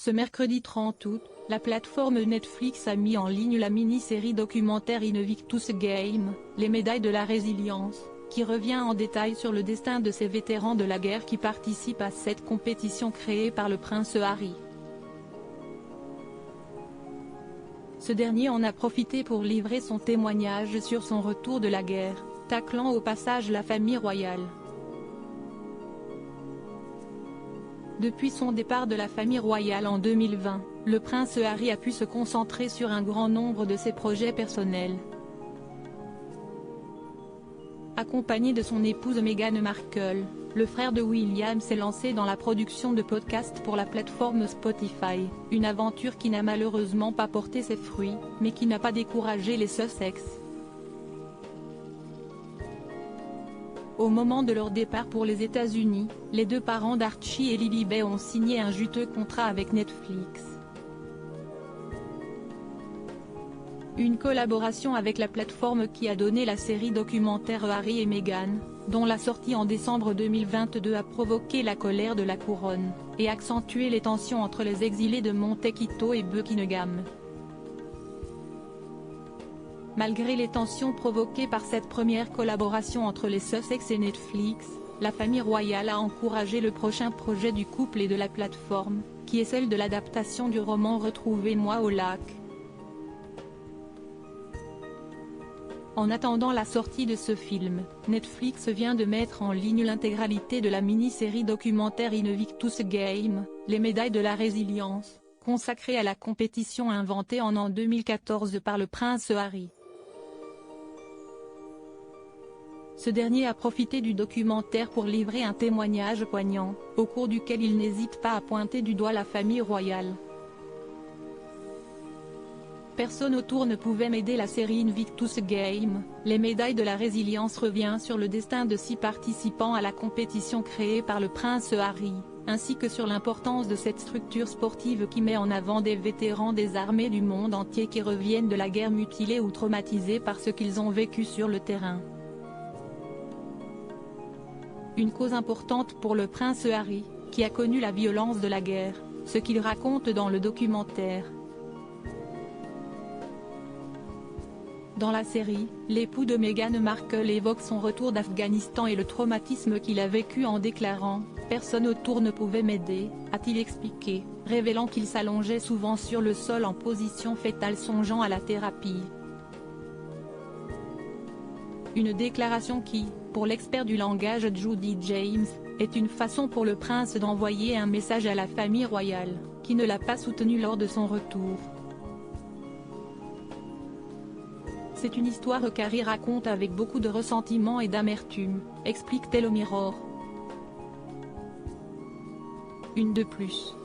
Ce mercredi 30 août, la plateforme Netflix a mis en ligne la mini-série documentaire Invictus Games, les médailles de la résilience, qui revient en détail sur le destin de ces vétérans de la guerre qui participent à cette compétition créée par le prince Harry. Ce dernier en a profité pour livrer son témoignage sur son retour de la guerre, taclant au passage la famille royale. Depuis son départ de la famille royale en 2020, le prince Harry a pu se concentrer sur un grand nombre de ses projets personnels. Accompagné de son épouse Meghan Markle, le frère de William s'est lancé dans la production de podcasts pour la plateforme Spotify, une aventure qui n'a malheureusement pas porté ses fruits, mais qui n'a pas découragé les Sussex. Au moment de leur départ pour les États-Unis, les deux parents d'Archie et Lilibet ont signé un juteux contrat avec Netflix. Une collaboration avec la plateforme qui a donné la série documentaire Harry et Meghan, dont la sortie en décembre 2022 a provoqué la colère de la couronne, et accentué les tensions entre les exilés de Montecito et Buckingham. Malgré les tensions provoquées par cette première collaboration entre les Sussex et Netflix, la famille royale a encouragé le prochain projet du couple et de la plateforme, qui est celle de l'adaptation du roman Retrouvez-moi au lac. En attendant la sortie de ce film, Netflix vient de mettre en ligne l'intégralité de la mini-série documentaire Invictus Games, les médailles de la résilience, consacrée à la compétition inventée en 2014 par le prince Harry. Ce dernier a profité du documentaire pour livrer un témoignage poignant, au cours duquel il n'hésite pas à pointer du doigt la famille royale. Personne autour ne pouvait m'aider. La série Invictus Games, les médailles de la résilience revient sur le destin de 6 participants à la compétition créée par le prince Harry, ainsi que sur l'importance de cette structure sportive qui met en avant des vétérans des armées du monde entier qui reviennent de la guerre mutilés ou traumatisés par ce qu'ils ont vécu sur le terrain. Une cause importante pour le prince Harry, qui a connu la violence de la guerre, ce qu'il raconte dans le documentaire. Dans la série, l'époux de Meghan Markle évoque son retour d'Afghanistan et le traumatisme qu'il a vécu en déclarant « Personne autour ne pouvait m'aider », a-t-il expliqué, révélant qu'il s'allongeait souvent sur le sol en position fétale songeant à la thérapie. Une déclaration qui, pour l'expert du langage Judy James, est une façon pour le prince d'envoyer un message à la famille royale, qui ne l'a pas soutenu lors de son retour. C'est une histoire qu'Harry raconte avec beaucoup de ressentiment et d'amertume, explique-t-elle au Mirror. Une de plus.